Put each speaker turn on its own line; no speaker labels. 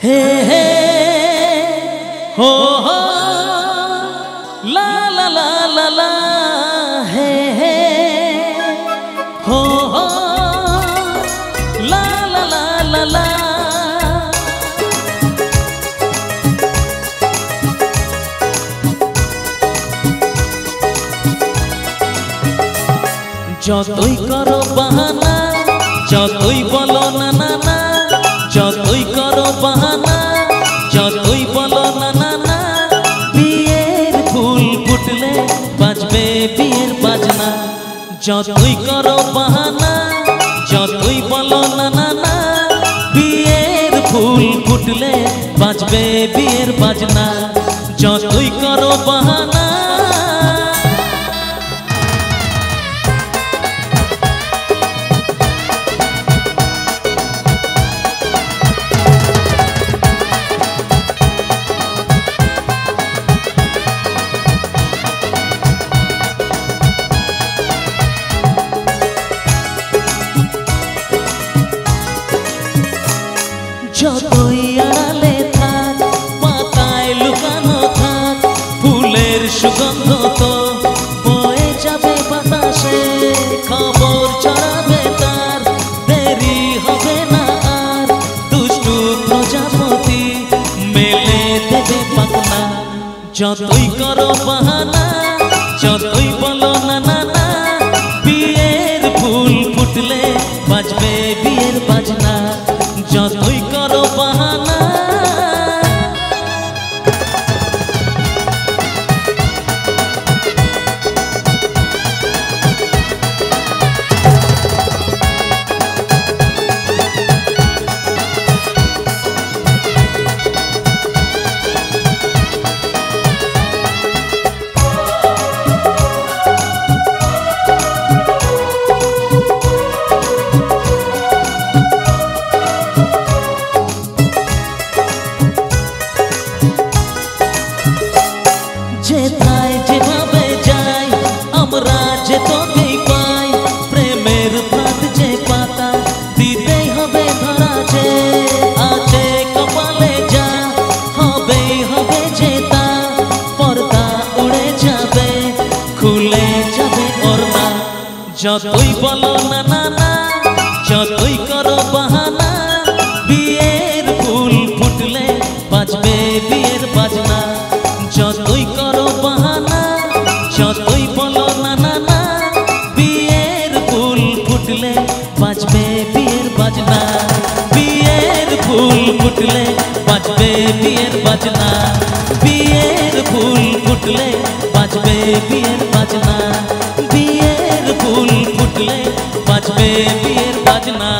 हे हे हो ला ला ला ला ला हे हे हो ला ला ला ला ला। যতই করো বাহানা যতই বলো না না না, যতই করো বাহানা যতই বলো না না না, বিয়ের ফুল ফুটলে বাজবে বিয়ের বাজনা। যতই করো বাহানা যতই বলো না না না, বিয়ের ফুল ফুটলে বাজবে বিয়ের বাজনা। যতই করো বাহানা যতই আড়ালে থাক পাতায় লুকানো থাক, ফুলের সুগন্ধ তো বয়ে যাবে বাতাসে। খবর ছড়াবে তার দেরি হবে না আর, দুষ্টু প্রজাপতি মেলে দেবে পাখনা। যতই করো বাহানা যতই বলো না না না, বিয়ের ফুল ফুটলে বাজবে বিয়ের বাজনা। যতই করো বাহানা যেথায় যেভাবে যাই আমরা যে তোকেই পাই, প্রেমের ফাঁদ যে পাতা দিতেই হবে ধরা। যে আছে কপালে যা হবেই হবে যে তা, পর্দা উড়ে যাবে খুলে যাবে ওড়না। যতই বলো না না না যতই করো বাহানা, বিয়ের ফুল ফুটলে বাজবে বিয়ের বাজনা। যতই করো বাহানা যতই বলো না না না, বিয়ের ফুল ফুটলে বাজবে বিয়ের বাজনা। বিয়ের ফুল ফুটলে বাজবে বিয়ের বাজনা। বিয়ের ফুল ফুটলে বাজবে বিয়ের বাজনা। বিয়ের ফুল ফুটলে বাজবে বিয়ের বাজনা।